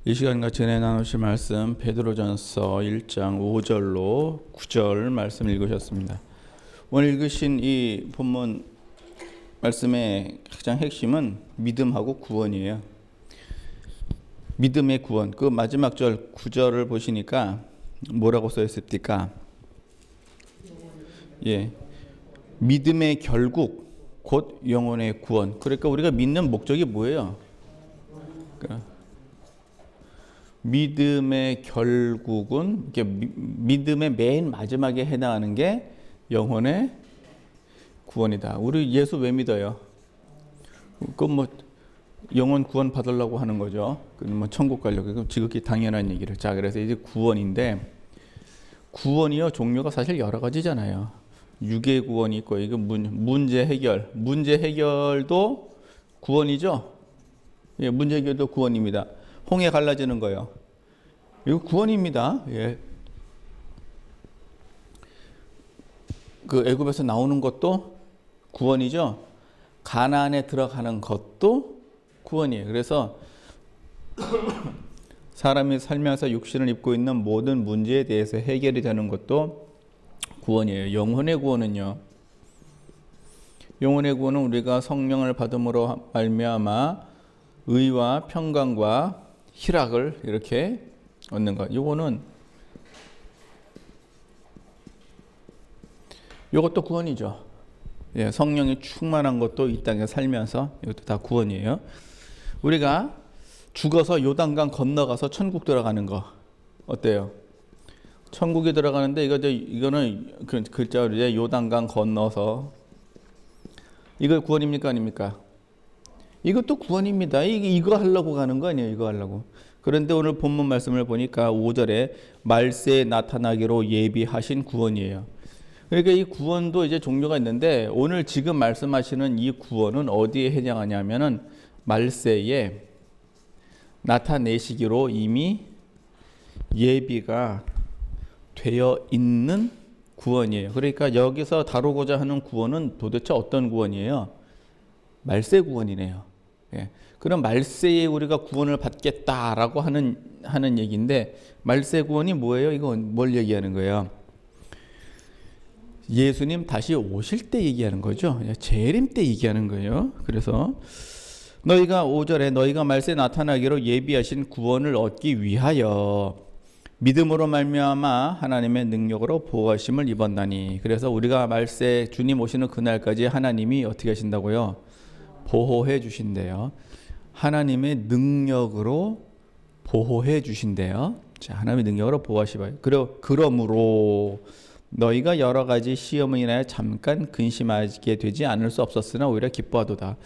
이 시간과 전에 나누실 말씀 베드로전서 1장 5절로 9절 말씀 읽으셨습니다. 오늘 읽으신 이 본문 말씀의 가장 핵심은 믿음하고 구원이에요. 믿음의 구원. 그 마지막 절 9절을 보시니까 뭐라고 써 있습니까? 믿음의 결국 곧 영혼의 구원. 그러니까 우리가 믿는 목적이 뭐예요? 그러니까 믿음의 결국은 이게 믿음의 맨 마지막에 해당하는 게 영혼의 구원이다. 우리 예수 왜 믿어요? 그 뭐 영혼 구원 받으려고 하는 거죠. 그 뭐 천국 가려고. 지극히 당연한 얘기를. 자, 그래서 이제 구원인데 구원이요 종류가 사실 여러 가지잖아요. 육의 구원이 있고 이거 문제 해결도 구원이죠. 예, 문제 해결도 구원입니다. 홍해 갈라지는 거요. 이거 구원입니다. 예. 그 애굽에서 나오는 것도 구원이죠. 가나안에 들어가는 것도 구원이에요. 그래서 사람이 살면서 육신을 입고 있는 모든 문제에 대해서 해결이 되는 것도 구원이에요. 영혼의 구원은요. 영혼의 구원은 우리가 성령을 받음으로 말미암아 의와 평강과 희락을 이렇게 얻는 것. 이것도 구원이죠. 예, 성령이 충만한 것도 이 땅에 살면서 이것도 다 구원이에요. 우리가 죽어서 요단강 건너가서 천국 들어가는 거 어때요? 천국에 들어가는데 이거는 글자로 이제 요단강 건너서 이거 구원입니까 아닙니까? 이것도 구원입니다. 이거 하려고 가는 거 아니에요? 이거 하려고. 그런데 오늘 본문 말씀을 보니까 5절에 말세에 나타나기로 예비하신 구원이에요. 그러니까 이 구원도 이제 종류가 있는데 오늘 지금 말씀하시는 이 구원은 어디에 해당하냐면은 말세에 나타내시기로 이미 예비가 되어 있는 구원이에요. 그러니까 여기서 다루고자 하는 구원은 도대체 어떤 구원이에요? 말세 구원이네요. 예. 그럼 말세에 우리가 구원을 받겠다라고 하는 얘기인데 말세 구원이 뭐예요? 이거 뭘 얘기하는 거예요? 예수님 다시 오실 때 얘기하는 거죠. 재림 때 얘기하는 거예요. 그래서 너희가 5절에 너희가 말세에 나타나기로 예비하신 구원을 얻기 위하여 믿음으로 말미암아 하나님의 능력으로 보호하심을 입었나니. 그래서 우리가 말세 주님 오시는 그날까지 하나님이 어떻게 하신다고요? 보호해 주신대요. 하나님의 능력으로 보호해 주신대요. 자, 하나님의 능력으로 보호하시봐요. 그러므로 너희가 여러 가지 시험을 인하여 잠깐 근심하게 되지 않을 수 없었으나 오히려 기뻐하도다.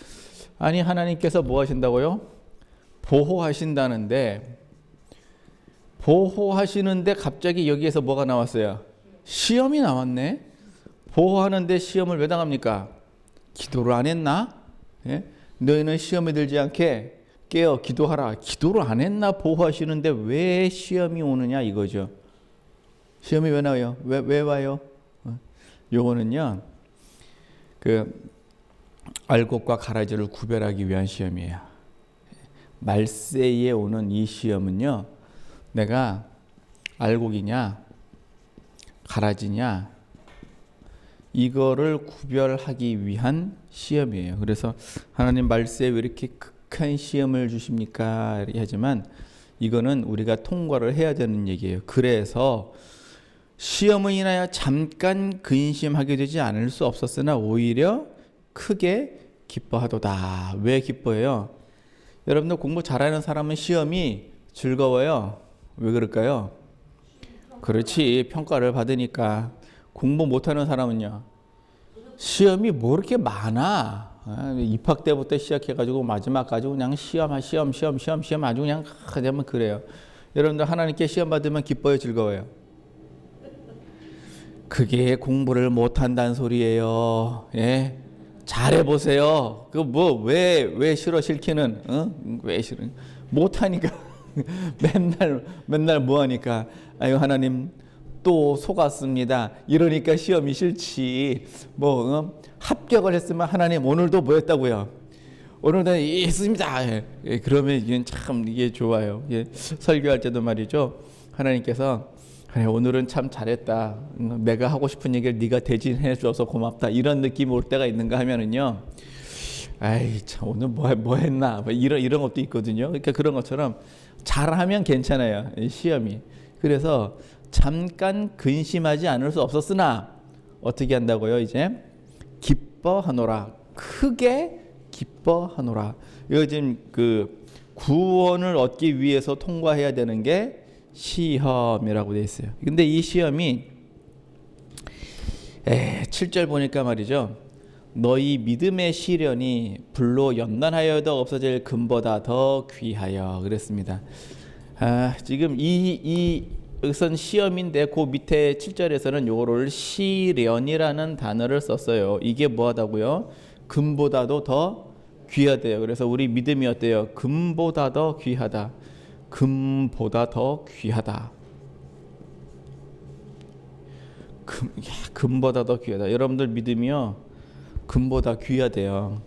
아니 하나님께서 뭐 하신다고요? 보호하신다는데 보호하시는데 갑자기 여기에서 뭐가 나왔어요? 시험이 나왔네. 보호하는데 시험을 왜 당합니까? 기도를 안 했나? 예? 너희는 시험에 들지 않게 깨어 기도하라. 기도를 안 했나? 보호하시는데 왜 시험이 오느냐 이거죠. 시험이 왜 나와요? 왜 와요? 요거는요. 알곡과 가라지를 구별하기 위한 시험이에요. 말세에 오는 이 시험은요. 내가 알곡이냐 가라지냐 이거를 구별하기 위한 시험이에요. 그래서 하나님 말세에 왜 이렇게 극한 시험을 주십니까? 하지만 이거는 우리가 통과를 해야 되는 얘기예요. 그래서 시험을 인하여 잠깐 근심하게 되지 않을 수 없었으나 오히려 크게 기뻐하도다. 왜 기뻐해요? 여러분들 공부 잘하는 사람은 시험이 즐거워요. 왜 그럴까요? 그렇지. 평가를 받으니까. 공부 못하는 사람은요. 시험이 뭐 이렇게 많아. 입학 때부터 시작해가지고 마지막까지 그냥 시험 아주 그냥 하자면 그래요. 여러분들 하나님께 시험 받으면 기뻐요, 즐거워요? 그게 공부를 못한다는 소리예요. 예? 잘해보세요. 왜 싫어 싫기는? 왜 싫어? 못하니까. 맨날 뭐하니까. 아유, 하나님 또 속았습니다. 이러니까 시험이 싫지. 합격을 했으면 하나님 오늘도 뭐 했다고요? 오늘은 있습니다. 예, 그러면 이게 참 이게 좋아요. 예, 설교할 때도 말이죠. 하나님께서 그래, 오늘은 참 잘했다. 내가 하고 싶은 얘기를 네가 대신해줘서 고맙다. 이런 느낌 올 때가 있는가 하면은요. 아이 참 오늘 뭐 했나 뭐 이런 것도 있거든요. 그러니까 그런 것처럼 잘하면 괜찮아요. 시험이. 그래서 잠깐 근심하지 않을 수 없었으나 어떻게 한다고요? 이제 기뻐하노라. 크게 기뻐하노라. 이거 지금 그 구원을 얻기 위해서 통과해야 되는 게 시험이라고 되어 있어요. 근데 이 시험이 7절 보니까 말이죠. 너희 믿음의 시련이 불로 연단하여도 없어질 금보다 더 귀하여 그랬습니다. 지금 여기선 시험인데 그 밑에 7절에서는 요거를 시련이라는 단어를 썼어요. 이게 뭐하다고요? 금보다도 더 귀하대요. 그래서 우리 믿음이 어때요? 금보다 더 귀하다. 금보다 더 귀하다. 금보다 더 귀하다. 여러분들 믿음이요. 금보다 귀하대요.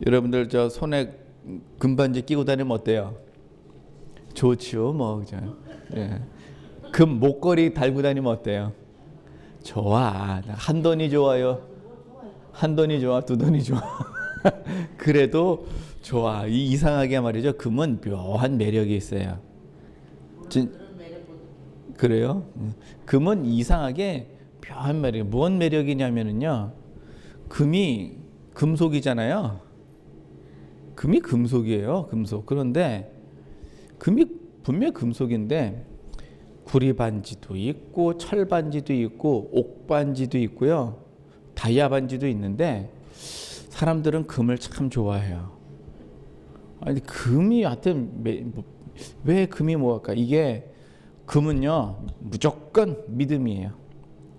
여러분들 저 손에 금반지 끼고 다니면 어때요? 좋지요, 뭐 그죠? 예. 금 목걸이 달고 다니면 어때요? 좋아. 한 돈이 좋아요. 한 돈이 좋아, 두 돈이 좋아. 그래도 좋아. 이상하게 말이죠. 금은 묘한 매력이 있어요. 그래요? 금은 이상하게 묘한 매력. 뭔 매력이냐면은요. 금이 금속이잖아요. 금이 금속이에요. 금속. 그런데 금이 분명 금속인데 구리 반지도 있고 철 반지도 있고 옥 반지도 있고요. 다이아 반지도 있는데 사람들은 금을 참 좋아해요. 아니 금이 하여튼 왜 금이 뭐랄까? 이게 금은요 무조건 믿음이에요.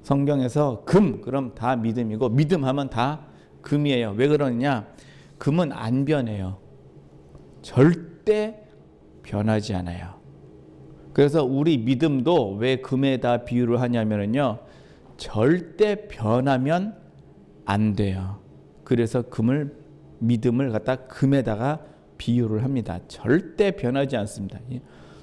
성경에서 금 그럼 다 믿음이고 믿음하면 다 금이에요. 왜 그러느냐? 금은 안 변해요. 절대 변하지 않아요. 그래서 우리 믿음도 왜 금에다 비유를 하냐면요. 절대 변하면 안 돼요. 그래서 믿음을 갖다 금에다가 비유를 합니다. 절대 변하지 않습니다.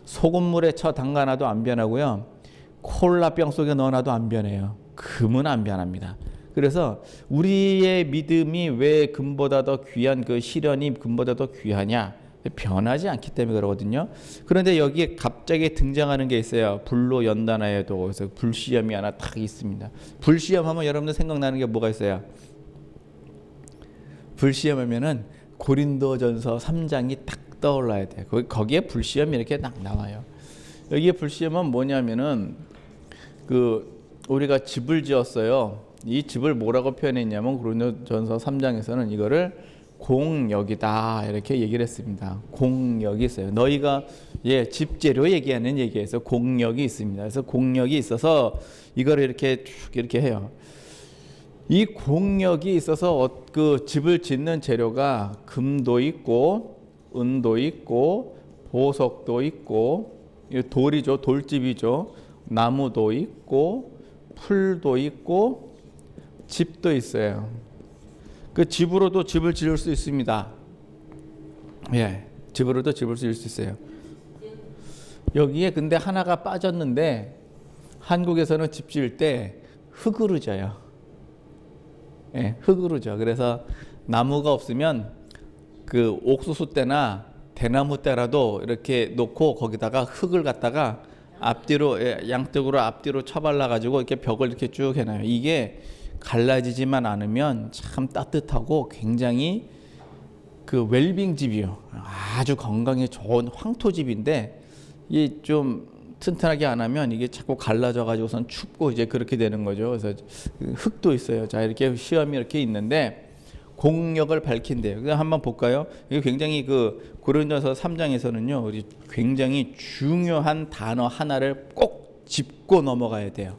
소금물에 쳐 담가놔도 안 변하고요. 콜라병 속에 넣어놔도 안 변해요. 금은 안 변합니다. 그래서 우리의 믿음이 왜 금보다 더 귀한 그 시련이 금보다 더 귀하냐? 변하지 않기 때문에 그러거든요. 그런데 여기에 갑자기 등장하는 게 있어요. 불로 연단하여도. 그래서 불시험이 하나 딱 있습니다. 불시험하면 여러분들 생각나는 게 뭐가 있어요? 불시험하면은 고린도전서 3장이 딱 떠올라야 돼요. 거기에 불시험이 이렇게 딱 나와요. 여기에 불시험은 뭐냐면은 우리가 집을 지었어요. 이 집을 뭐라고 표현했냐면 고린도전서 3장에서는 이거를 공역이다 이렇게 얘기를 했습니다. 공역이 있어요. 너희가 집재료 얘기하는 얘기에서 공역이 있습니다. 그래서 공역이 있어서 이거를 이렇게 쭉 이렇게 해요. 이 공역이 있어서 그 집을 짓는 재료가 금도 있고 은도 있고 보석도 있고 돌이죠. 돌집이죠. 나무도 있고 풀도 있고 집도 있어요. 그 집으로도 집을 지을 수 있습니다. 집으로도 집을 지을 수 있어요. 여기에 근데 하나가 빠졌는데 한국에서는 집 지을 때 흙으로 져요. 흙으로 져. 그래서 나무가 없으면 그 옥수수 때나 대나무 때라도 이렇게 놓고 거기다가 흙을 갖다가 앞뒤로 양쪽으로 앞뒤로 쳐발라 가지고 이렇게 벽을 이렇게 쭉 해놔요. 이게 갈라지지만 않으면 참 따뜻하고 굉장히 그 웰빙 집이요. 아주 건강에 좋은 황토집인데 이게 좀 튼튼하게 안 하면 이게 자꾸 갈라져 가지고선 춥고 이제 그렇게 되는 거죠. 그래서 흙도 있어요. 자, 이렇게 시험이 이렇게 있는데 공력을 밝힌대요. 그냥 한번 볼까요? 이게 굉장히 그 고린도서 3장에서는요. 우리 굉장히 중요한 단어 하나를 꼭 짚고 넘어가야 돼요.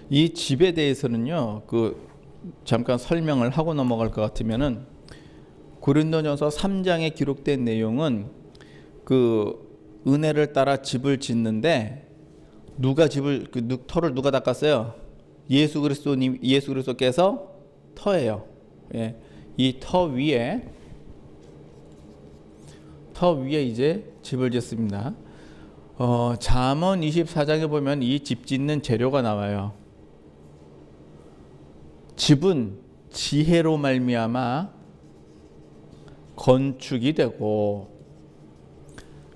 이 집에 대해서는요. 잠깐 설명을 하고 넘어갈 것 같으면은 고린도전서 3장에 기록된 내용은 그 은혜를 따라 집을 짓는데 누가 집을 터를 누가 닦았어요? 예수 그리스도께서 터예요. 예. 이 터 위에 이제 집을 짓습니다. 잠언 24장에 보면 이 집 짓는 재료가 나와요. 집은 지혜로 말미암아 건축이 되고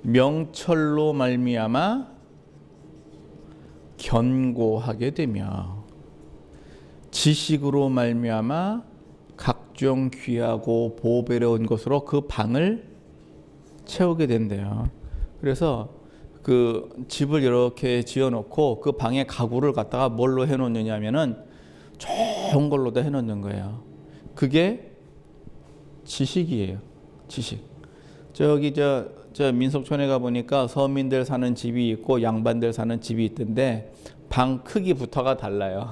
명철로 말미암아 견고하게 되며 지식으로 말미암아 각종 귀하고 보배로운 것으로 그 방을 채우게 된대요. 그래서 그 집을 이렇게 지어놓고 그 방에 가구를 갖다가 뭘로 해놓느냐면은 좋은 걸로도 해놓는 거예요. 그게 지식이에요. 지식. 저기 저 민속촌에 가 보니까 서민들 사는 집이 있고 양반들 사는 집이 있던데 방 크기부터가 달라요.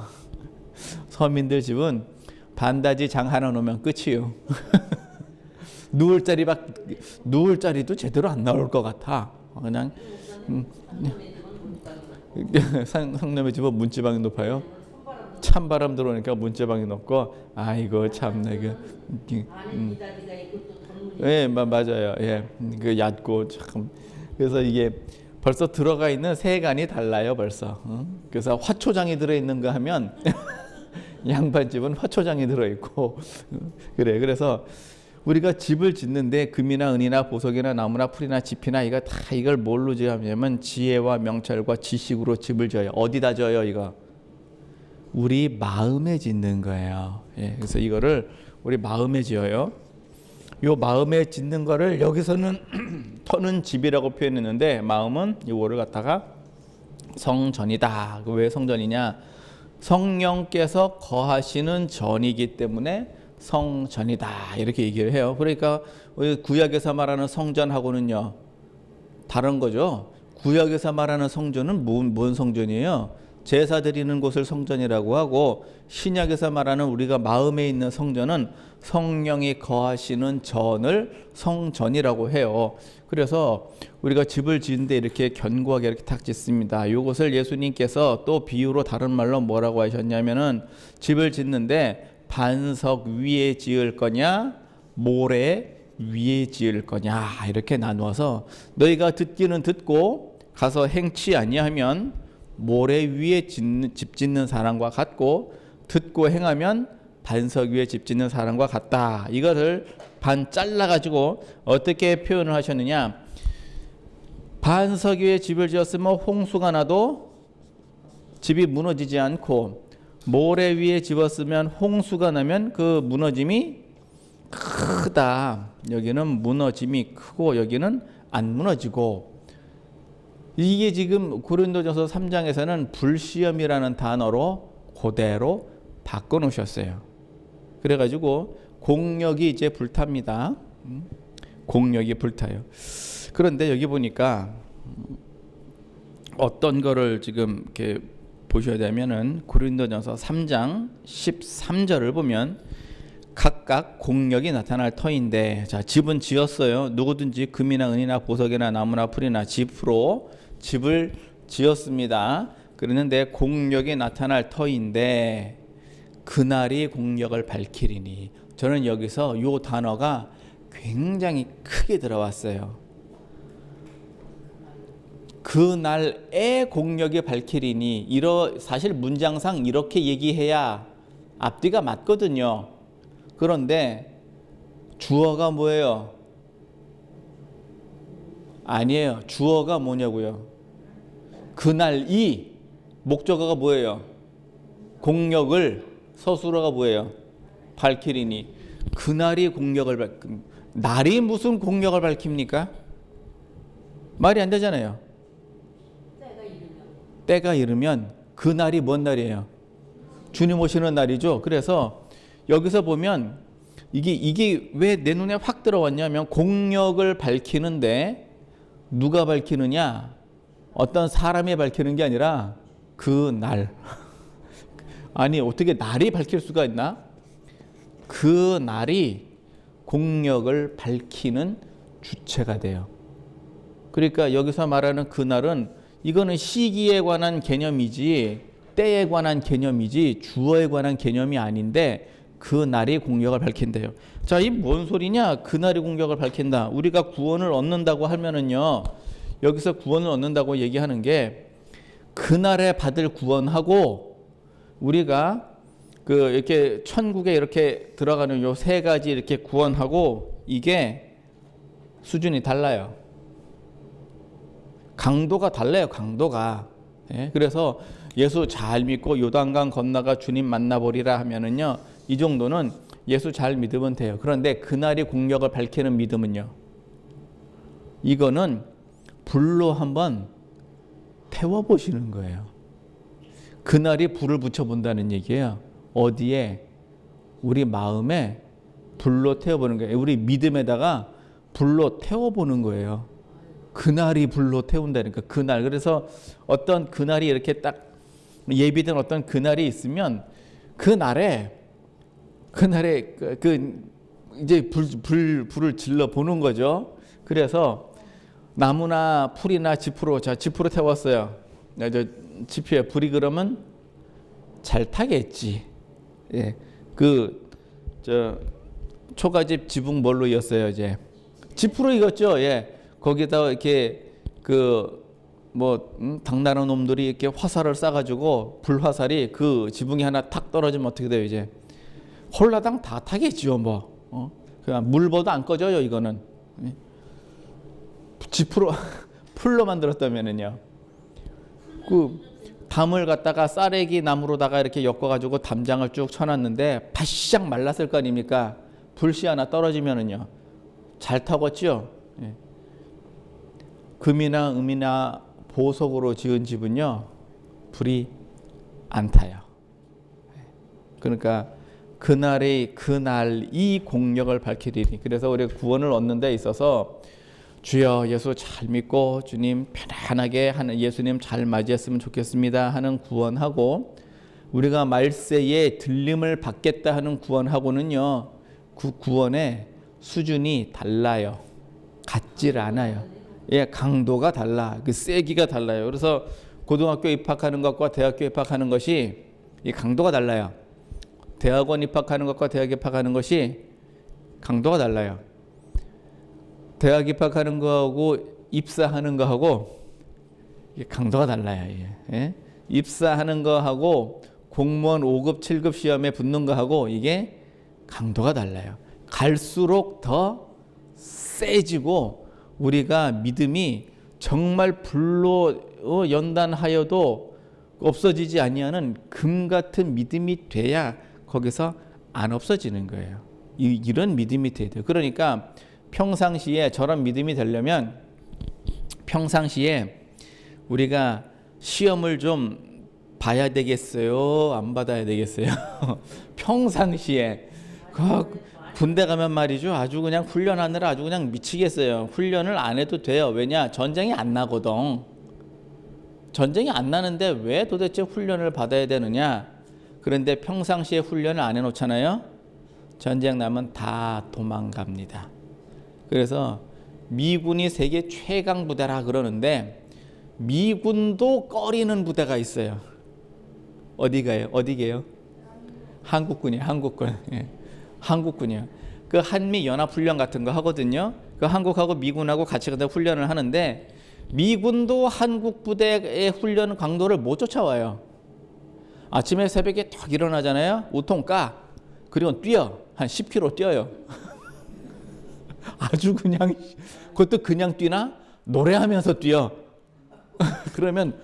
서민들 집은 반다지 장 하나 놓으면 끝이에요. 누울 자리도 제대로 안 나올 것 같아. 그냥 상놈의 집은 문지방이 높아요. 찬바람 들어오니까 문지방이 높고 아이고 참나 예, 맞아요. 예, 그 얕고 참. 그래서 이게 벌써 들어가 있는 세간이 달라요, 벌써. 그래서 화초장이 들어 있는 거 하면 양반집은 화초장이 들어 있고 그래. 그래서 우리가 집을 짓는데 금이나 은이나 보석이나 나무나 풀이나 짚이나 이거 다 이걸 뭘로 지으냐면 지혜와 명철과 지식으로 집을 지어요. 어디다 지어요, 이거? 우리 마음에 짓는 거예요. 예, 그래서 이거를 우리 마음에 지어요. 요 마음에 짓는 거를 여기서는 터는 집이라고 표현했는데 마음은 요거를 갖다가 성전이다. 왜 성전이냐? 성령께서 거하시는 전이기 때문에 성전이다 이렇게 얘기를 해요. 그러니까 구약에서 말하는 성전하고는요 다른 거죠. 구약에서 말하는 성전은 뭔 성전이에요? 제사 드리는 곳을 성전이라고 하고, 신약에서 말하는 우리가 마음에 있는 성전은 성령이 거하시는 전을 성전이라고 해요. 그래서 우리가 집을 지은데 이렇게 견고하게 이렇게 탁 짓습니다. 이것을 예수님께서 또 비유로 다른 말로 뭐라고 하셨냐면은 집을 짓는데 반석 위에 지을 거냐 모래 위에 지을 거냐 이렇게 나누어서 너희가 듣기는 듣고 가서 행치 아니하면 모래 위에 집 짓는 사람과 같고 듣고 행하면 반석 위에 집 짓는 사람과 같다. 이거를 반 잘라가지고 어떻게 표현을 하셨느냐. 반석 위에 집을 지었으면 홍수가 나도 집이 무너지지 않고, 모래 위에 집었으면 홍수가 나면 그 무너짐이 크다. 여기는 무너짐이 크고 여기는 안 무너지고. 이게 지금 고린도전서 3장에서는 불시험이라는 단어로 그대로 바꿔놓으셨어요. 그래가지고 공력이 이제 불탑니다. 공력이 불타요. 그런데 여기 보니까 어떤 거를 지금 이렇게 보셔야 되면은 고린도전서 3장 13절을 보면 각각 공력이 나타날 터인데, 자, 집은 지었어요. 누구든지 금이나 은이나 보석이나 나무나 풀이나 짚으로 집을 지었습니다. 그랬는데 공력이 나타날 터인데 그날이 공력을 밝히리니. 저는 여기서 이 단어가 굉장히 크게 들어왔어요. 그날의 공력이 밝히리니. 사실 문장상 이렇게 얘기해야 앞뒤가 맞거든요. 그런데 주어가 뭐예요? 아니에요. 주어가 뭐냐고요? 그날이. 목적어가 뭐예요? 공력을. 서술어가 뭐예요? 밝히리니. 그날이 공력을 날이 무슨 공력을 밝힙니까? 말이 안 되잖아요. 때가 이르면 그날이 뭔 날이에요? 주님 오시는 날이죠. 그래서 여기서 보면 이게 왜 내 눈에 확 들어왔냐면, 공력을 밝히는데 누가 밝히느냐? 어떤 사람이 밝히는 게 아니라 그 날. 아니, 어떻게 날이 밝힐 수가 있나? 그 날이 공력을 밝히는 주체가 돼요. 그러니까 여기서 말하는 그날은 이거는 시기에 관한 개념이지 때에 관한 개념이지 주어에 관한 개념이 아닌데 그날이 공력을 밝힌대요. 자, 이 뭔 소리냐? 그날이 공력을 밝힌다. 우리가 구원을 얻는다고 하면은요. 여기서 구원을 얻는다고 얘기하는 게 그날에 받을 구원하고 우리가 그 이렇게 천국에 이렇게 들어가는 요 세 가지 이렇게 구원하고 이게 수준이 달라요. 강도가 달라요. 강도가. 예? 그래서 예수 잘 믿고 요단강 건너가 주님 만나보리라 하면은요. 이 정도는 예수 잘 믿으면 돼요. 그런데 그날이 공력을 밝히는 믿음은요. 이거는 불로 한번 태워보시는 거예요. 그날이 불을 붙여본다는 얘기예요. 어디에? 우리 마음에 불로 태워보는 거예요. 우리 믿음에다가 불로 태워보는 거예요. 그날이 불로 태운다니까. 그날. 그래서 어떤 그날이 이렇게 딱 예비된 어떤 그날이 있으면 그날에 이제 불을 질러 보는 거죠. 그래서 나무나 풀이나 지프로 태웠어요. 저 지프에 불이 그러면 잘 타겠지. 예, 초가집 지붕 뭘로 이었어요? 이제 지프로 이었죠. 예, 거기다 이렇게 당나라 놈들이 이렇게 화살을 쏴가지고 불화살이 그 지붕이 하나 탁 떨어지면 어떻게 돼요? 이제 홀라당 다 타겠지요. 그냥 물보도 안 꺼져요. 이거는 지프로 풀로 만들었다면은요. 그 담을 갖다가 쌀래기 나무로다가 이렇게 엮어가지고 담장을 쭉 쳐놨는데 바싹 말랐을 거 아닙니까? 불씨 하나 떨어지면은요 잘 타겠죠. 예. 금이나 음이나 보석으로 지은 집은요 불이 안 타요. 그러니까 그날이 공력을 밝히리니. 그래서 우리가 구원을 얻는 데 있어서 주여 예수 잘 믿고 주님 편안하게 하는 예수님 잘 맞이했으면 좋겠습니다 하는 구원하고 우리가 말세에 들림을 받겠다 하는 구원하고는요 그 구원의 수준이 달라요. 같질 않아요. 예, 강도가 달라. 그 세기가 달라요. 그래서 고등학교 입학하는 것과 대학교 입학하는 것이 이 강도가 달라요. 대학원 입학하는 것과 대학 입학하는 것이 강도가 달라요. 대학 입학하는 거하고 입사하는 거하고 이게 강도가 달라요. 예? 입사하는 거하고 공무원 5급, 7급 시험에 붙는 거하고 이게 강도가 달라요. 갈수록 더 세지고 우리가 믿음이 정말 불로 연단하여도 없어지지 아니하는 금 같은 믿음이 돼야 거기서 안 없어지는 거예요. 이런 믿음이 돼야 돼요. 그러니까 평상시에 저런 믿음이 되려면 평상시에 우리가 시험을 좀 봐야 되겠어요? 안 받아야 되겠어요? 평상시에 군대 가면 말이죠. 아주 그냥 훈련하느라 아주 그냥 미치겠어요. 훈련을 안 해도 돼요. 왜냐? 전쟁이 안 나거든. 전쟁이 안 나는데 왜 도대체 훈련을 받아야 되느냐? 그런데 평상시에 훈련을 안 해놓잖아요. 전쟁 나면 다 도망갑니다. 그래서 미군이 세계 최강 부대라 그러는데 미군도 꺼리는 부대가 있어요. 어디게요? 한국군이에요. 한국군. 예. 한국군이요. 그 한미 연합 훈련 같은 거 하거든요. 그 한국하고 미군하고 같이 훈련을 하는데 미군도 한국 부대의 훈련 강도를 못 쫓아와요. 아침에 새벽에 딱 일어나잖아요. 우통 까. 그리고 뛰어. 한 10km 뛰어요. 아주 그냥 그것도 그냥 뛰나 노래하면서 뛰어. 그러면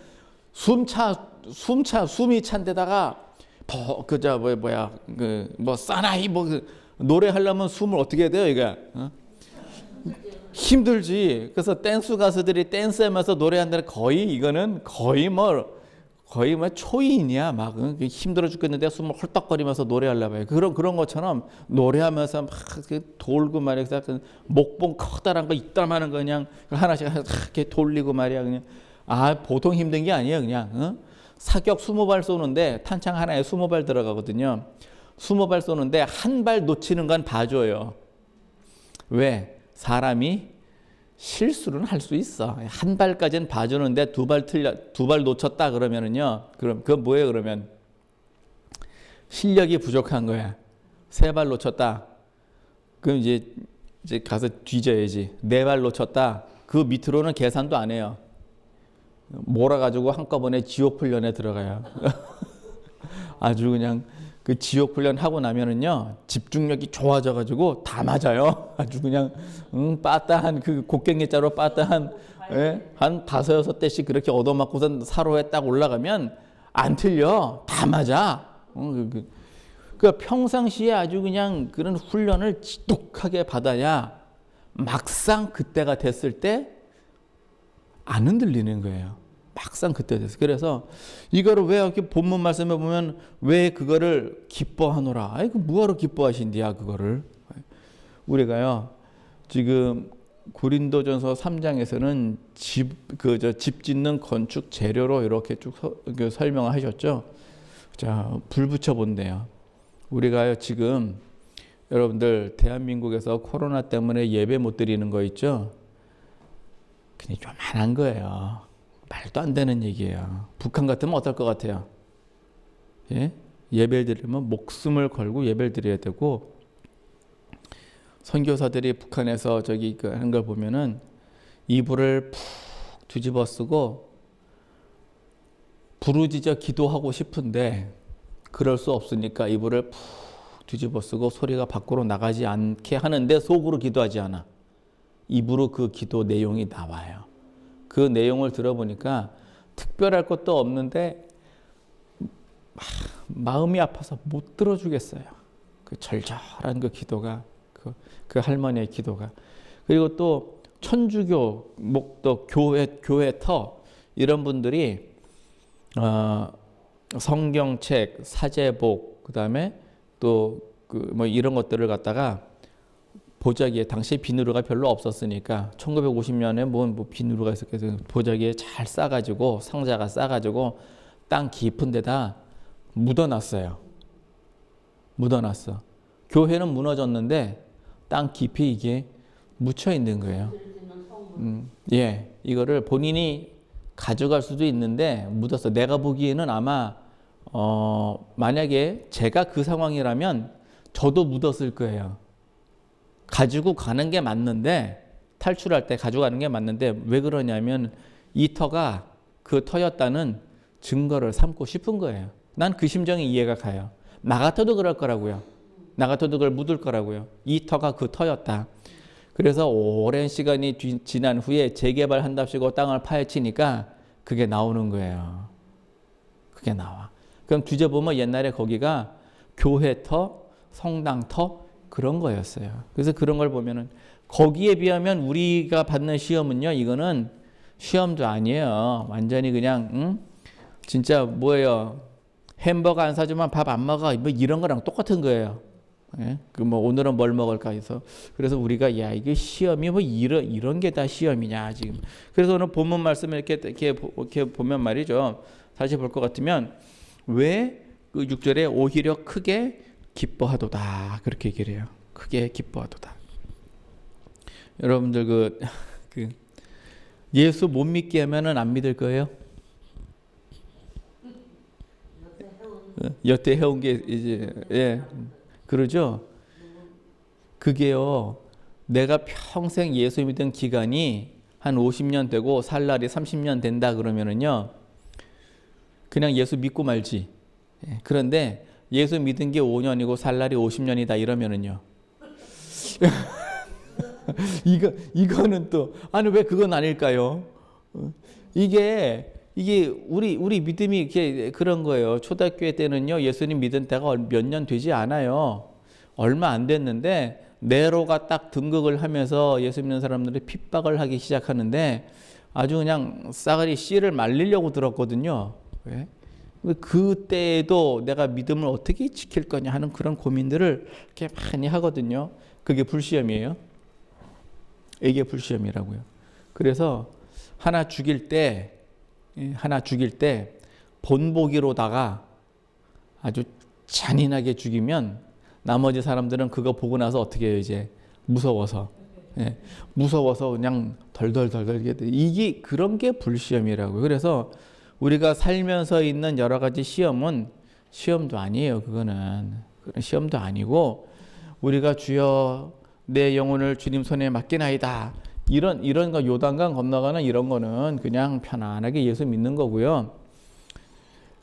숨이 찬 데다가 사나이 노래하려면 숨을 어떻게 해야 돼요, 이게? 힘들지. 그래서 댄스 가수들이 댄스하면서 노래한다는 이거는 거의 초인이야. 막 힘들어 죽겠는데 숨을 헐떡거리면서 노래하려고 해요. 그런 것처럼 노래하면서 막 돌고 말이야. 목봉 커다란 거 이따만한 거 그냥 하나씩 이렇게 돌리고 말이야. 그냥 보통 힘든 게 아니에요. 그냥 사격 20발 쏘는데 탄창 하나에 20발 들어가거든요. 20발 쏘는데 한 발 놓치는 건 봐줘요. 왜? 사람이 실수는 할 수 있어. 한 발까지는 봐주는데 두 발 놓쳤다 그러면은요. 그럼 그건 뭐예요? 그러면 실력이 부족한 거야. 세 발 놓쳤다. 그럼 이제 가서 뒤져야지. 네 발 놓쳤다. 그 밑으로는 계산도 안 해요. 몰아가지고 한꺼번에 지옥 훈련에 들어가요. 아주 그냥 그 지옥 훈련 하고 나면은요 집중력이 좋아져가지고 다 맞아요. 아주 그냥 빠따한 그 곡괭이자로 빠따한 한 5-6대씩 그렇게 얻어맞고선 사로에 딱 올라가면 안 틀려. 다 맞아. 그 평상시에 아주 그냥 그런 훈련을 지독하게 받아야 막상 그때가 됐을 때 안 흔들리는 거예요. 막상 그때 됐어. 그래서 이거를 왜 이렇게 본문 말씀에 보면 왜 그거를 기뻐하노라. 아이 그 뭐하러 기뻐하신디야 그거를. 우리가요 지금 고린도전서 3장에서는 집 짓는 건축 재료로 이렇게 쭉 설명을 하셨죠. 자, 불 붙여 본대요. 우리가요 지금 여러분들 대한민국에서 코로나 때문에 예배 못 드리는 거 있죠. 그냥 요만한 거예요. 말도 안 되는 얘기예요. 북한 같으면 어떨 것 같아요? 예? 예배를 드리면 목숨을 걸고 예배를 드려야 되고, 선교사들이 북한에서 저기 하는 걸 보면은 이불을 푹 뒤집어 쓰고 부르짖어 기도하고 싶은데 그럴 수 없으니까 이불을 푹 뒤집어 쓰고 소리가 밖으로 나가지 않게 하는데 속으로 기도하지 않아. 입으로 그 기도 내용이 나와요. 그 내용을 들어보니까 특별할 것도 없는데 마음이 아파서 못 들어주겠어요. 그 절절한 그 기도가, 그 할머니의 기도가. 그리고 또 천주교, 또 교회터 이런 분들이 성경책, 사제복, 그다음에 또 뭐 이런 것들을 갖다가 보자기에, 당시에 비누루가 별로 없었으니까 1950년에 뭐 비누루가 있었겠어요. 보자기에 잘 싸가지고, 상자가 싸가지고 땅 깊은 데다 묻어놨어요. 묻어놨어. 교회는 무너졌는데 땅 깊이 이게 묻혀 있는 거예요. 예, 이거를 본인이 가져갈 수도 있는데 묻었어. 내가 보기에는 아마 만약에 제가 그 상황이라면 저도 묻었을 거예요. 가지고 가는 게 맞는데, 탈출할 때 가져가는 게 맞는데, 왜 그러냐면 이 터가 그 터였다는 증거를 삼고 싶은 거예요. 난 그 심정이 이해가 가요. 나 같아도 그럴 거라고요. 나 같아도 그걸 묻을 거라고요. 이 터가 그 터였다. 그래서 오랜 시간이 지난 후에 재개발한답시고 땅을 파헤치니까 그게 나오는 거예요. 그게 나와. 그럼 뒤져보면 옛날에 거기가 교회터, 성당터 그런 거였어요. 그래서 그런 걸 보면은 거기에 비하면 우리가 받는 시험은요, 이거는 시험도 아니에요. 완전히 그냥 진짜 뭐예요? 햄버거 안 사주면 밥 안 먹어. 뭐 이런 거랑 똑같은 거예요. 예? 그 뭐 오늘은 뭘 먹을까 해서. 그래서 우리가 야 이게 시험이 뭐 이런 게 다 시험이냐 지금. 그래서 오늘 본문 말씀을 이렇게 보면 말이죠. 다시 볼 것 같으면 왜 그 6절에 오히려 크게 기뻐하도다 그렇게 얘기를 해요. 크게 기뻐하도다. 여러분들 그 예수 못 믿게 하면은 안 믿을 거예요? 여태 해온 게 이제 그러죠. 그게요. 내가 평생 예수 믿은 기간이 한 50년 되고 살 날이 30년 된다 그러면은요. 그냥 예수 믿고 말지. 그런데 예수 믿은 게 5년이고 살 날이 50년이다 이러면은요. 이거는 또 아니 왜 그건 아닐까요? 이게 우리 믿음이 이렇게 그런 거예요. 초등학교 때는요. 예수님 믿은 때가 몇 년 되지 않아요. 얼마 안 됐는데 네로가 딱 등극을 하면서 예수 믿는 사람들이 핍박을 하기 시작하는데 아주 그냥 싸그리 씨를 말리려고 들었거든요. 왜? 그때에도 내가 믿음을 어떻게 지킬 거냐 하는 그런 고민들을 이렇게 많이 하거든요. 그게 불시험이에요. 이게 불시험이라고요. 그래서 하나 죽일 때 본보기로다가 아주 잔인하게 죽이면 나머지 사람들은 그거 보고 나서 어떻게 해요? 이제 무서워서 예, 무서워서 그냥 덜덜덜덜 이게 그런 게 불시험이라고요. 그래서 우리가 살면서 있는 여러 가지 시험은 시험도 아니에요. 그거는 시험도 아니고 우리가 주여 내 영혼을 주님 손에 맡기나이다. 이런 거 요단강 건너가는 이런 거는 그냥 편안하게 예수 믿는 거고요.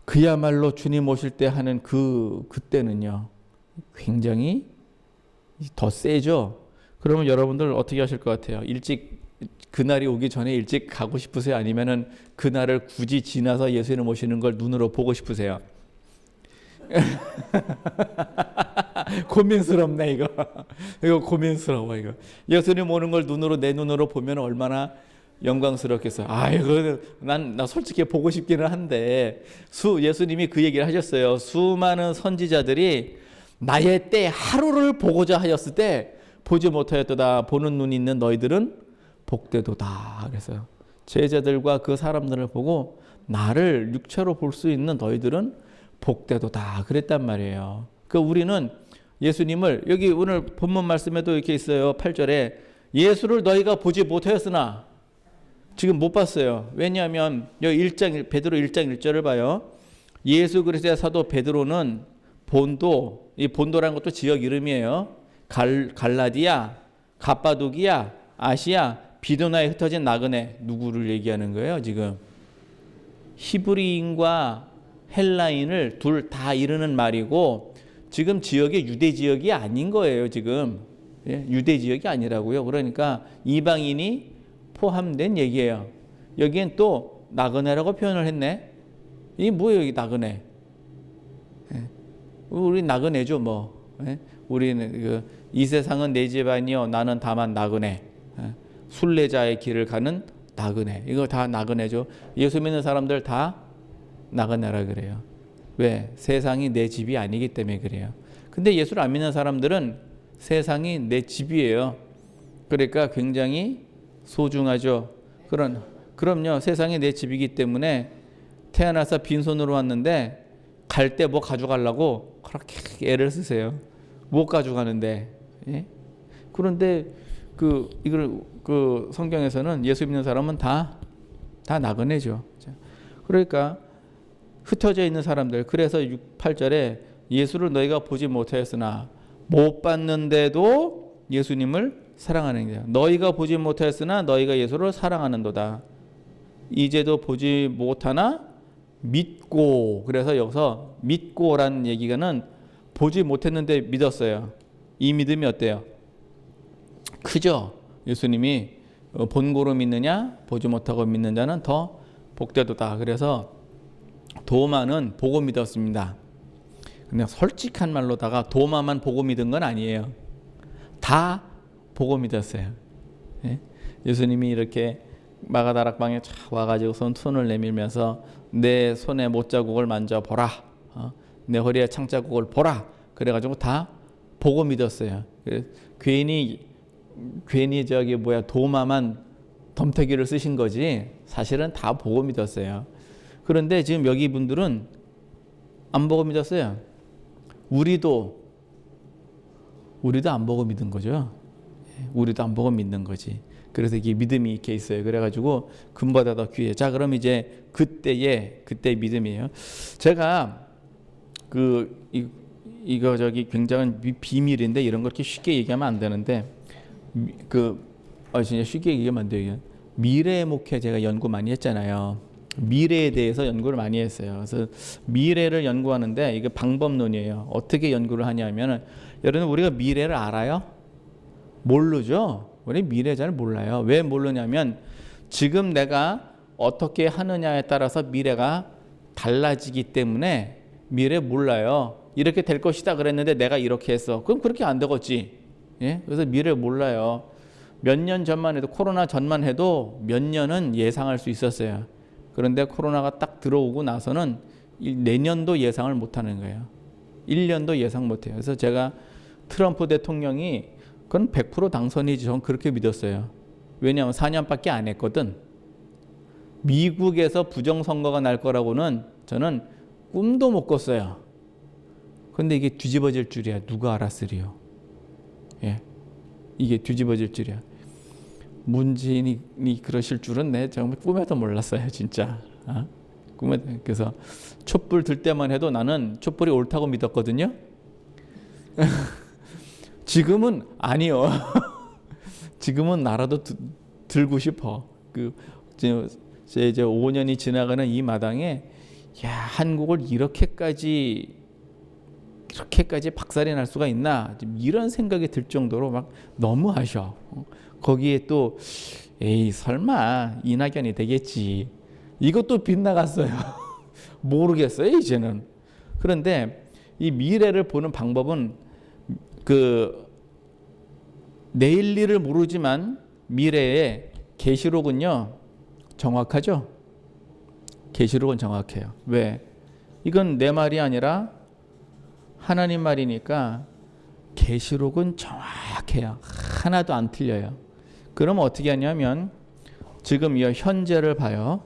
그야말로 주님 오실 때 하는 그때는요. 굉장히 더 세죠. 그러면 여러분들 어떻게 하실 것 같아요? 일찍 그날이 오기 전에 일찍 가고 싶으세요? 아니면은 그날을 굳이 지나서 예수님 오시는 걸 눈으로 보고 싶으세요? 고민스럽네 이거. 이거 고민스러워 이거. 예수님 오는 걸 눈으로 내 눈으로 보면 얼마나 영광스럽겠어. 아이고 나 솔직히 보고 싶기는 한데 예수님이 그 얘기를 하셨어요. 수많은 선지자들이 나의 때 하루를 보고자 하였을 때 보지 못하였도다. 보는 눈이 있는 너희들은 복되도다. 그래서 제자들과 그 사람들을 보고 나를 육체로 볼 수 있는 너희들은 복되도다. 그랬단 말이에요. 그 우리는 예수님을 여기 오늘 본문 말씀에도 이렇게 있어요. 8절에 예수를 너희가 보지 못하였으나 지금 못 봤어요. 왜냐하면 여기 베드로 1장 1절을 봐요. 예수 그리스도의 사도 베드로는 본도, 이 본도라는 것도 지역 이름이에요. 갈라디아, 갑바도기아, 아시아, 비두나에 흩어진 나그네. 누구를 얘기하는 거예요 지금? 히브리인과 헬라인을 둘 다 이르는 말이고 지금 지역이 유대 지역이 아닌 거예요 지금. 유대 지역이 아니라고요. 그러니까 이방인이 포함된 얘기예요. 여기엔 또 나그네라고 표현을 했네. 이게 뭐예요 여기 나그네? 우리 나그네죠 뭐. 우리는 이 세상은 내 집안이요 나는 다만 나그네. 순례자의 길을 가는 나그네. 이거 다 나그네죠. 예수 믿는 사람들 다 나그네라 그래요. 왜? 세상이 내 집이 아니기 때문에 그래요. 근데 예수를 안 믿는 사람들은 세상이 내 집이에요. 그러니까 굉장히 소중하죠. 그럼요. 세상이 내 집이기 때문에 태어나서 빈손으로 왔는데 갈 때 뭐 가져가려고 그렇게 애를 쓰세요. 못 가져가는데. 예? 그런데 성경에서는 예수 믿는 사람은 다 나그네죠. 그러니까 흩어져 있는 사람들. 그래서 8절에 예수를 너희가 보지 못하였으나 못 봤는데도 예수님을 사랑하는 거예요. 너희가 보지 못하였으나 너희가 예수를 사랑하는도다. 이제도 보지 못하나 믿고. 그래서 여기서 믿고라는 얘기가는 보지 못했는데 믿었어요. 이 믿음이 어때요? 크죠? 예수님이 본고로 믿느냐 보지 못하고 믿는 자는 더 복되도다. 그래서 도마는 보고 믿었습니다. 그냥 솔직한 말로다가 도마만 보고 믿은 건 아니에요. 다 보고 믿었어요. 예? 예수님이 이렇게 마가다락방에 와가지고 손을 내밀면서 내 손에 못자국을 만져보라. 내 허리에 창자국을 보라. 그래가지고 다 보고 믿었어요. 괜히 도마만 덤태기를 쓰신 거지 사실은 다 보고 믿었어요. 그런데 지금 여기 분들은 안 보고 믿었어요. 우리도 안 보고 믿은 거죠. 우리도 안 보고 믿는 거지. 그래서 이게 믿음이 이렇게 있어요. 그래가지고 금보다 더 귀해. 자, 그럼 이제 그때의 믿음이에요. 제가 이거 굉장한 비밀인데 이런 걸 이렇게 쉽게 얘기하면 안 되는데 진짜 쉽게 얘기하면 안 돼요. 미래 목회 제가 연구 많이 했잖아요. 미래에 대해서 연구를 많이 했어요. 그래서 미래를 연구하는데 이게 방법론이에요. 어떻게 연구를 하냐면 여러분 우리가 미래를 알아요? 모르죠. 우리 미래 잘 몰라요. 왜 모르냐면 지금 내가 어떻게 하느냐에 따라서 미래가 달라지기 때문에 미래 몰라요. 이렇게 될 것이다 그랬는데 내가 이렇게 했어. 그럼 그렇게 안 되겠지. 예? 그래서 미래 몰라요. 몇 년 전만 해도 코로나 전만 해도 몇 년은 예상할 수 있었어요. 그런데 코로나가 딱 들어오고 나서는 내년도 예상을 못하는 거예요. 1년도 예상 못해요. 그래서 제가 트럼프 대통령이 그건 100% 당선이지. 저는 그렇게 믿었어요. 왜냐하면 4년밖에 안 했거든. 미국에서 부정선거가 날 거라고는 저는 꿈도 못 꿨어요. 그런데 이게 뒤집어질 줄이야. 누가 알았으리요. 예, 이게 뒤집어질 줄이야. 문재인이 그러실 줄은 내 정말 꿈에도 몰랐어요, 진짜. 그래서 촛불 들 때만 해도 나는 촛불이 옳다고 믿었거든요. 지금은 아니요. 지금은 나라도 들고 싶어. 이제 5년이 지나가는 이 마당에 야, 한국을 이렇게까지 박살이 날 수가 있나? 이런 생각이 들 정도로 막 너무 하셔. 거기에 또 에이 설마 이낙연이 되겠지. 이것도 빗나갔어요. 모르겠어요 이제는. 그런데 이 미래를 보는 방법은 내일 일을 모르지만 미래의 계시록은요 정확하죠. 계시록은 정확해요. 왜? 이건 내 말이 아니라 하나님 말이니까 계시록은 정확해요. 하나도 안 틀려요. 그럼 어떻게 하냐면 지금 이 현재를 봐요.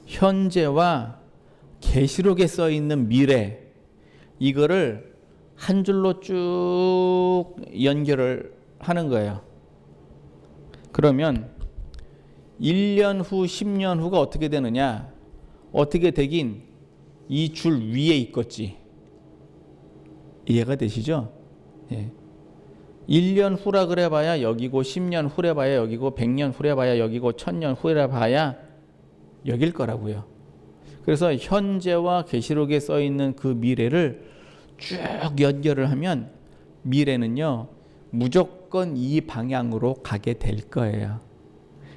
현재와 계시록에 써 있는 미래, 이거를 한 줄로 쭉 연결을 하는 거예요. 그러면 1년 후, 10년 후가 어떻게 되느냐? 어떻게 되긴 이 줄 위에 있겠지. 이해가 되시죠? 예. 1년 후라 그래 봐야 여기고, 10년 후래 봐야 여기고, 100년 후래 봐야 여기고, 1000년 후래 봐야 여길 거라고요. 그래서 현재와 계시록에 써 있는 그 미래를 쭉 연결을 하면 미래는요 무조건 이 방향으로 가게 될 거예요.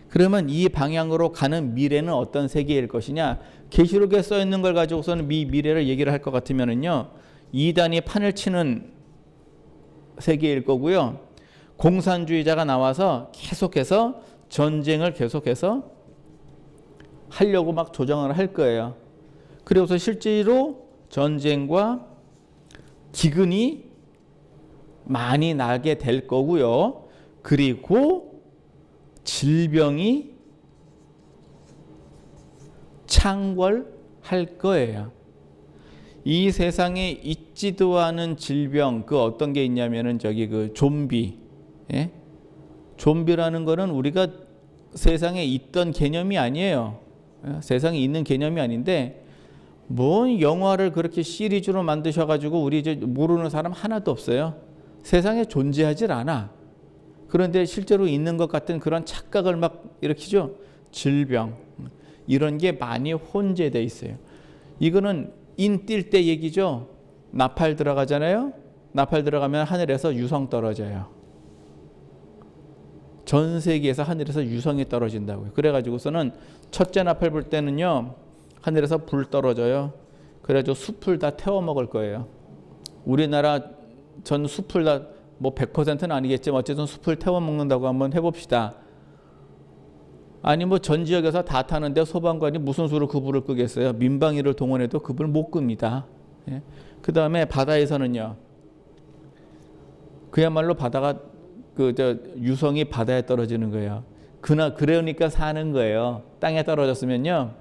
그러면 이 방향으로 가는 미래는 어떤 세계일 것이냐? 계시록에 써 있는 걸 가지고서는 이 미래를 얘기를 할 것 같으면은요 이단이 판을 치는 세계일 거고요. 공산주의자가 나와서 계속해서 전쟁을 계속해서 하려고 막 조정을 할 거예요. 그래서 실제로 전쟁과 기근이 많이 나게 될 거고요. 그리고 질병이 창궐할 거예요. 이 세상에 있지도 않은 질병, 어떤 게 있냐면은 좀비. 예? 좀비라는 거는 우리가 세상에 있던 개념이 아니에요. 세상에 있는 개념이 아닌데 뭔 영화를 그렇게 시리즈로 만드셔가지고 우리 이제 모르는 사람 하나도 없어요. 세상에 존재하질 않아. 그런데 실제로 있는 것 같은 그런 착각을 막 일으키죠. 질병 이런 게 많이 혼재돼 있어요. 이거는 인 뛸 때 얘기죠. 나팔 들어가잖아요. 나팔 들어가면 하늘에서 유성 떨어져요. 전 세계에서 하늘에서 유성이 떨어진다고요. 그래가지고서는 첫째 나팔 불 때는요 하늘에서 불 떨어져요. 그래가지고 숲을 다 태워 먹을 거예요. 우리나라 전 숲을 다 뭐 100%는 아니겠지만 어쨌든 숲을 태워 먹는다고 한번 해봅시다. 아니 뭐 전 지역에서 다 타는데 소방관이 무슨 수로 그 불을 끄겠어요? 민방위를 동원해도 그 불을 못 끕니다. 예? 그 다음에 바다에서는요. 그야말로 바다가 유성이 바다에 떨어지는 거예요. 그러니까 사는 거예요. 땅에 떨어졌으면요.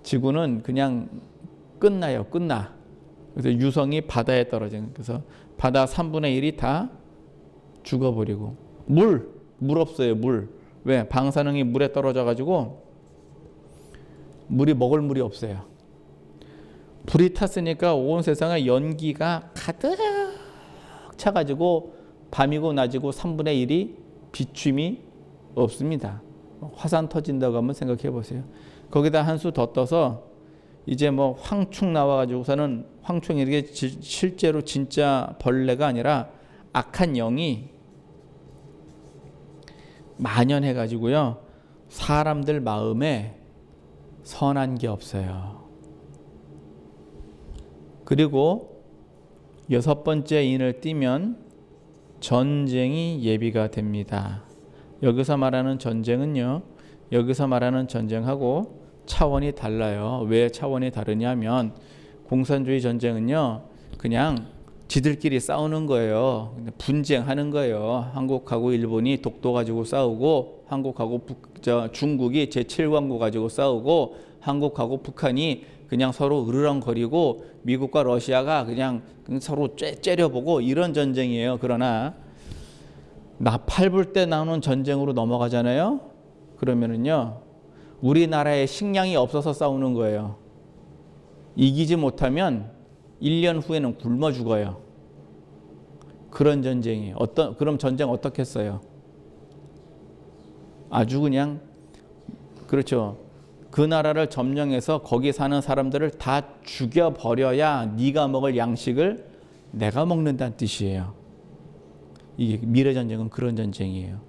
지구는 그냥 끝나요. 끝나. 그래서 유성이 바다에 떨어지는. 그래서 바다 3분의 1이 다 죽어버리고. 물 없어요. 물. 왜? 방사능이 물에 떨어져가지고 물이 먹을 물이 없어요. 불이 탔으니까 온 세상에 연기가 가득 차가지고 밤이고 낮이고 3분의 1이 비춤이 없습니다. 화산 터진다고 한번 생각해 보세요. 거기다 한 수 더 떠서 이제 뭐 황충 나와가지고서는 황충이 이게 실제로 진짜 벌레가 아니라 악한 영이 만연해가지고요 사람들 마음에 선한 게 없어요. 그리고 6번째 인을 띄면 전쟁이 예비가 됩니다. 여기서 말하는 전쟁은요 여기서 말하는 전쟁하고 차원이 달라요. 왜 차원이 다르냐면 공산주의 전쟁은요 그냥 지들끼리 싸우는 거예요. 분쟁하는 거예요. 한국하고 일본이 독도 가지고 싸우고 한국하고 중국이 제7왕국 가지고 싸우고 한국하고 북한이 그냥 서로 으르렁거리고 미국과 러시아가 그냥 서로 째려보고 이런 전쟁이에요. 그러나 나팔 불 때 나오는 전쟁으로 넘어가잖아요. 그러면은요, 우리나라에 식량이 없어서 싸우는 거예요. 이기지 못하면 1년 후에는 굶어 죽어요. 그런 전쟁이에요. 그럼 전쟁 어떻게 했어요? 아주 그냥, 그렇죠. 그 나라를 점령해서 거기 사는 사람들을 다 죽여버려야 네가 먹을 양식을 내가 먹는다는 뜻이에요. 이게 미래전쟁은 그런 전쟁이에요.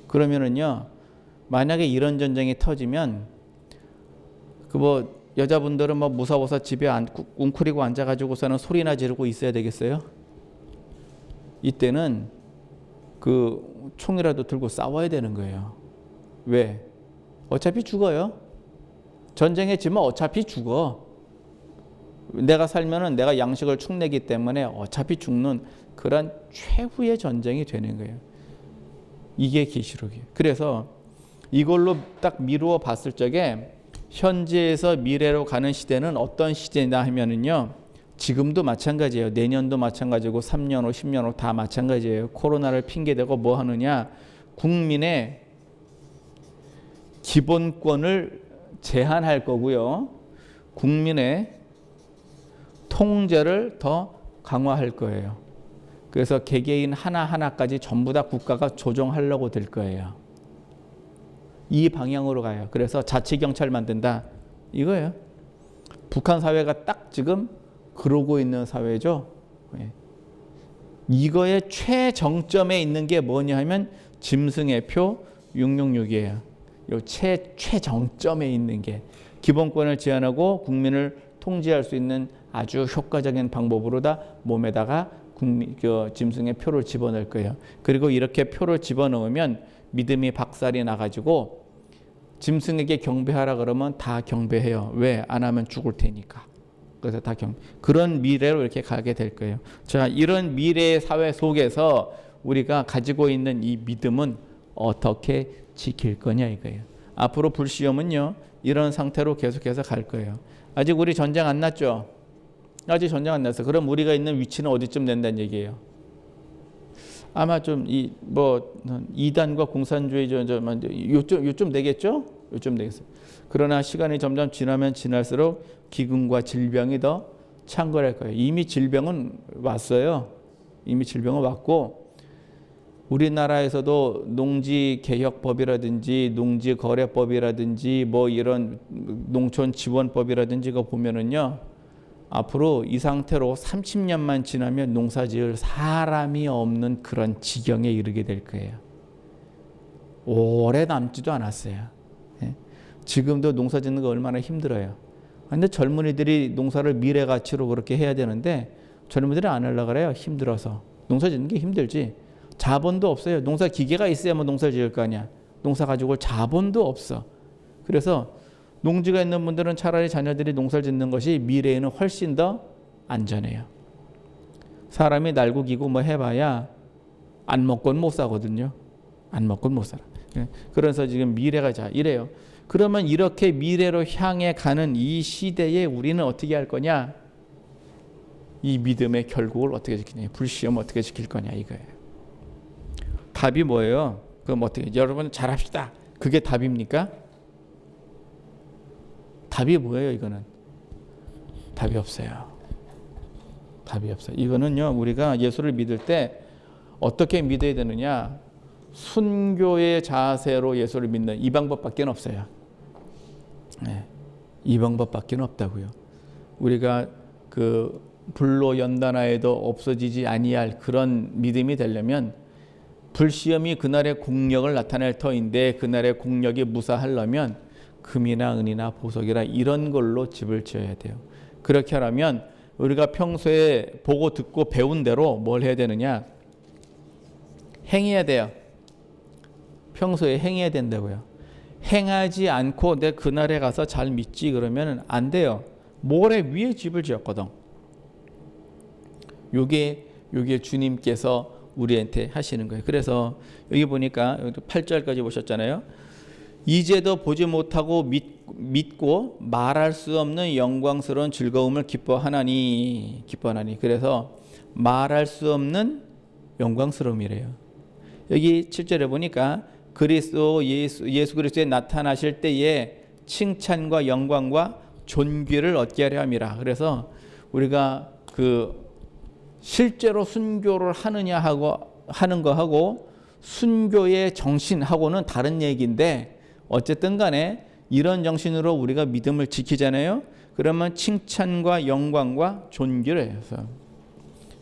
그러면은요, 만약에 이런 전쟁이 터지면 그 뭐 여자분들은 뭐 무서워서 집에 웅크리고 앉아가지고서는 소리나 지르고 있어야 되겠어요? 이때는 그 총이라도 들고 싸워야 되는 거예요. 왜? 어차피 죽어요. 전쟁에 지면 어차피 죽어. 내가 살면은 내가 양식을 축내기 때문에 어차피 죽는 그런 최후의 전쟁이 되는 거예요. 이게 계시록이에요. 그래서 이걸로 딱 미루어 봤을 적에 현재에서 미래로 가는 시대는 어떤 시대냐 하면은요, 지금도 마찬가지예요. 내년도 마찬가지고 3년 후, 10년 후 다 마찬가지예요. 코로나를 핑계대고 뭐 하느냐, 국민의 기본권을 제한할 거고요. 국민의 통제를 더 강화할 거예요. 그래서 개개인 하나하나까지 전부 다 국가가 조정하려고 될 거예요. 이 방향으로 가요. 그래서 자치경찰 만든다. 이거예요. 북한 사회가 딱 지금 그러고 있는 사회죠. 이거의 최정점에 있는 게 뭐냐 하면 짐승의 표 666이에요. 요 최정점에 있는 게 기본권을 제한하고 국민을 통제할 수 있는 아주 효과적인 방법으로 다 몸에다가 짐승의 표를 집어넣을 거예요. 그리고 이렇게 표를 집어넣으면 믿음이 박살이 나가지고 짐승에게 경배하라 그러면 다 경배해요. 왜? 안 하면 죽을 테니까. 그래서 다 그런 미래로 이렇게 가게 될 거예요. 자, 이런 미래의 사회 속에서 우리가 가지고 있는 이 믿음은 어떻게 지킬 거냐 이거예요. 앞으로 불시험은요, 이런 상태로 계속해서 갈 거예요. 아직 우리 전쟁 안 났죠? 아직 전쟁 안 났어. 그럼 우리가 있는 위치는 어디쯤 된다는 얘기예요? 아마 좀 이단과 공산주의 요쯤 되겠죠? 요쯤 되겠어요. 그러나 시간이 점점 지나면 지날수록 기근과 질병이 더 창궐할 거예요. 이미 질병은 왔어요. 이미 질병은 왔고, 우리나라에서도 농지개혁법이라든지 농지거래법이라든지 뭐 이런 농촌지원법이라든지 거 보면은요, 앞으로 이 상태로 30년만 지나면 농사지을 사람이 없는 그런 지경에 이르게 될 거예요. 오래 남지도 않았어요. 지금도 농사 짓는 거 얼마나 힘들어요. 근데 젊은이들이 농사를 미래 가치로 그렇게 해야 되는데 젊은이들이 안 하려고 그래요. 힘들어서. 농사 짓는 게 힘들지. 자본도 없어요. 농사 기계가 있어야만 농사를 지을 거 아니야. 농사 가지고 올 자본도 없어. 그래서 농지가 있는 분들은 차라리 자녀들이 농사를 짓는 것이 미래에는 훨씬 더 안전해요. 사람이 날고 기고 뭐 해봐야 안 먹고는 못 사거든요. 안 먹고는 못 살아. 그래서 지금 미래가 자 이래요. 그러면 이렇게 미래로 향해 가는 이 시대에 우리는 어떻게 할 거냐? 이 믿음의 결국을 어떻게 지키냐? 불시험 어떻게 지킬 거냐 이거예요. 답이 뭐예요? 그럼 어떻게? 여러분 잘합시다. 그게 답입니까? 답이 뭐예요? 이거는 답이 없어요. 답이 없어요. 이거는요, 우리가 예수를 믿을 때 어떻게 믿어야 되느냐? 순교의 자세로 예수를 믿는 이 방법밖에 없어요. 네, 이 방법밖에 없다고요. 우리가 그 불로 연단하여도 없어지지 아니할 그런 믿음이 되려면, 불시험이 그날의 공력을 나타낼 터인데 그날의 공력이 무사하려면 금이나 은이나 보석이나 이런 걸로 집을 지어야 돼요. 그렇게 하려면 우리가 평소에 보고 듣고 배운 대로 뭘 해야 되느냐? 행해야 돼요. 평소에 행해야 된다고요. 행하지 않고 내 그날에 가서 잘 믿지 그러면 안 돼요. 모래 위에 집을 지었거든. 요게 주님께서 우리한테 하시는 거예요. 그래서 여기 보니까 8절까지 보셨잖아요. 이제도 보지 못하고 믿고 말할 수 없는 영광스러운 즐거움을 기뻐하나니. 그래서 말할 수 없는 영광스러움이래요. 여기 7절에 보니까 그리스도 예수 그리스도에 나타나실 때에 칭찬과 영광과 존귀를 얻게 하려 함이라. 그래서 우리가 실제로 순교를 하느냐 하는 거하고 순교의 정신하고는 다른 얘기인데, 어쨌든 간에 이런 정신으로 우리가 믿음을 지키잖아요. 그러면 칭찬과 영광과 존귀를 해서,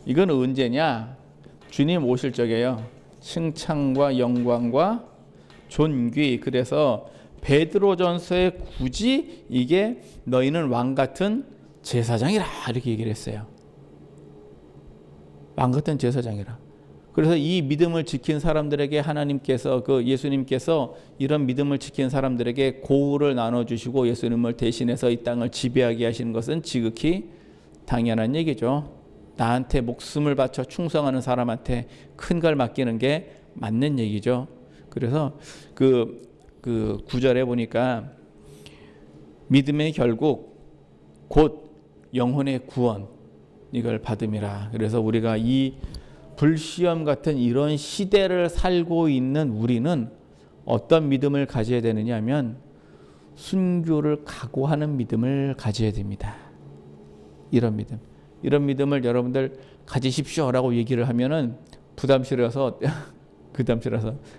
이건 언제냐? 주님 오실 적에요. 칭찬과 영광과 존귀. 그래서 베드로전서에 굳이 이게 너희는 왕 같은 제사장이라 이렇게 얘기를 했어요. 왕 같은 제사장이라. 그래서 이 믿음을 지킨 사람들에게 하나님께서, 예수님께서 이런 믿음을 지킨 사람들에게 고울을 나눠주시고 예수님을 대신해서 이 땅을 지배하게 하시는 것은 지극히 당연한 얘기죠. 나한테 목숨을 바쳐 충성하는 사람한테 큰 걸 맡기는 게 맞는 얘기죠. 그래서 그 9절에 보니까 믿음의 결국 곧 영혼의 구원, 이걸 받음이라. 그래서 우리가 이 불시험 같은 이런 시대를 살고 있는 우리는 어떤 믿음을 가져야 되느냐 하면 순교를 각오하는 믿음을 가져야 됩니다. 이런 믿음을 여러분들 가지십시오라고 얘기를 하면은 부담스러워서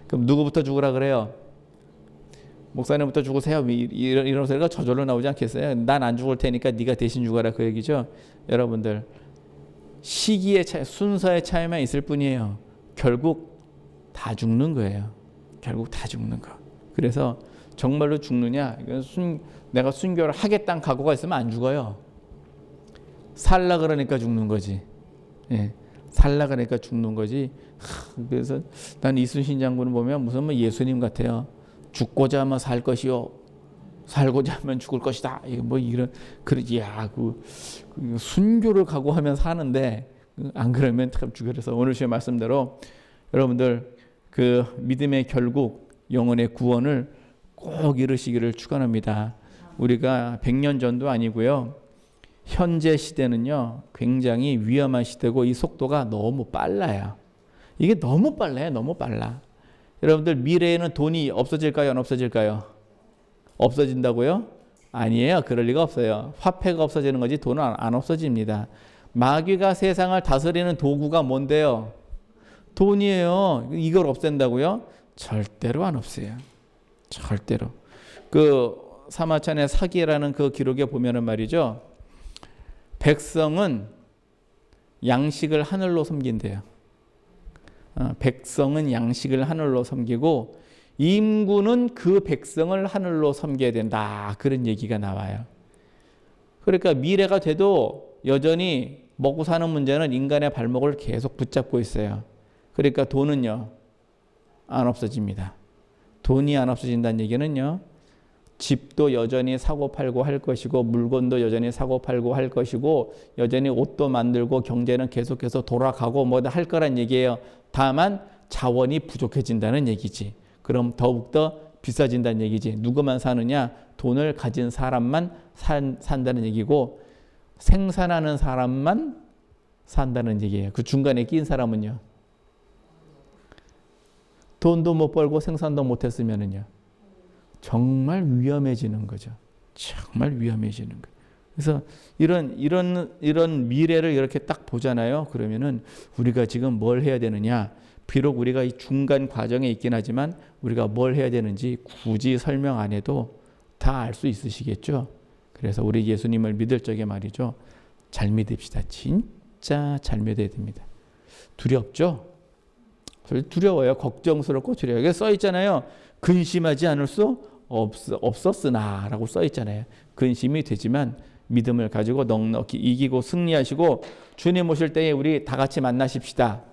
그럼 누구부터 죽으라 그래요? 목사님부터 죽으세요. 이런 소리가 저절로 나오지 않겠어요? 난 안 죽을 테니까 네가 대신 죽어라, 그 얘기죠. 여러분들, 시기의 차이, 순서의 차이만 있을 뿐이에요. 결국 다 죽는 거예요. 결국 다 죽는 거. 그래서 정말로 죽느냐? 내가 순교를 하겠다는 각오가 있으면 안 죽어요. 살라 그러니까 죽는 거지. 예, 살라 그러니까 죽는 거지. 그래서 난 이순신 장군을 보면 무슨 예수님 같아요. 죽고자 하면 살 것이요, 살고자 하면 죽을 것이다. 이런 순교를 각오하면 사는데 안 그러면 참 죽여. 그래서 오늘 주의 말씀대로 여러분들 믿음의 결국 영혼의 구원을 꼭 이루시기를 축원합니다. 우리가 100년 전도 아니고요. 현재 시대는요, 굉장히 위험한 시대고 이 속도가 너무 빨라요. 이게 너무 빨라요. 너무 빨라. 여러분들, 미래에는 돈이 없어질까요? 안 없어질까요? 없어진다고요? 아니에요. 그럴 리가 없어요. 화폐가 없어지는 거지 돈은 안 없어집니다. 마귀가 세상을 다스리는 도구가 뭔데요? 돈이에요. 이걸 없앤다고요? 절대로 안 없어요. 절대로. 사마천의 사기라는 기록에 보면은 말이죠. 백성은 양식을 하늘로 섬긴대요. 백성은 양식을 하늘로 섬기고 임금은 그 백성을 하늘로 섬겨야 된다. 그런 얘기가 나와요. 그러니까 미래가 돼도 여전히 먹고 사는 문제는 인간의 발목을 계속 붙잡고 있어요. 그러니까 돈은요, 안 없어집니다. 돈이 안 없어진다는 얘기는요, 집도 여전히 사고 팔고 할 것이고 물건도 여전히 사고 팔고 할 것이고 여전히 옷도 만들고 경제는 계속해서 돌아가고 뭐다 할 거란 얘기예요. 다만 자원이 부족해진다는 얘기지. 그럼 더욱더 비싸진다는 얘기지. 누구만 사느냐? 돈을 가진 사람만 산다는 얘기고 생산하는 사람만 산다는 얘기예요. 그 중간에 낀 사람은요, 돈도 못 벌고 생산도 못 했으면은요, 정말 위험해지는 거죠. 정말 위험해지는 거예요. 그래서 이런 미래를 이렇게 딱 보잖아요. 그러면은 우리가 지금 뭘 해야 되느냐? 비록 우리가 이 중간 과정에 있긴 하지만 우리가 뭘 해야 되는지 굳이 설명 안 해도 다 알 수 있으시겠죠. 그래서 우리 예수님을 믿을 적에 말이죠, 잘 믿읍시다. 진짜 잘 믿어야 됩니다. 두렵죠? 두려워요. 걱정스럽고 두려워요. 여기 써 있잖아요. 근심하지 않을 수 없었으나 라고 써 있잖아요. 근심이 되지만 믿음을 가지고 넉넉히 이기고 승리하시고 주님 오실 때에 우리 다 같이 만나십시다.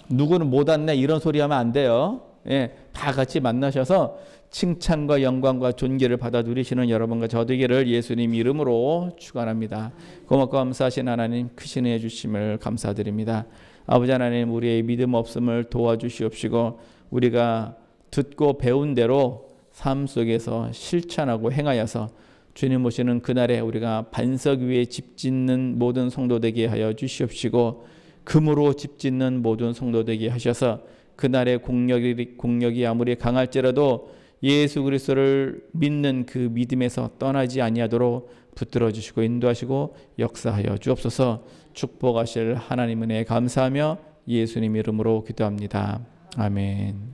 누구는 못 왔네 이런 소리 하면 안 돼요. 예, 다 같이 만나셔서 칭찬과 영광과 존귀를 받아 누리시는 여러분과 저 되기를 예수님 이름으로 축원합니다. 고맙고 감사하신 하나님, 크신 은혜 주심을 감사드립니다. 아버지 하나님, 우리의 믿음 없음을 도와주시옵시고 우리가 듣고 배운 대로 삶 속에서 실천하고 행하여서 주님 오시는 그날에 우리가 반석 위에 집 짓는 모든 성도 되게 하여 주시옵시고 금으로 집 짓는 모든 성도 되게 하셔서 그날의 공력이 아무리 강할지라도 예수 그리스도를 믿는 그 믿음에서 떠나지 아니하도록 붙들어 주시고 인도하시고 역사하여 주옵소서. 축복하실 하나님 은혜에 감사하며 예수님 이름으로 기도합니다. 아멘.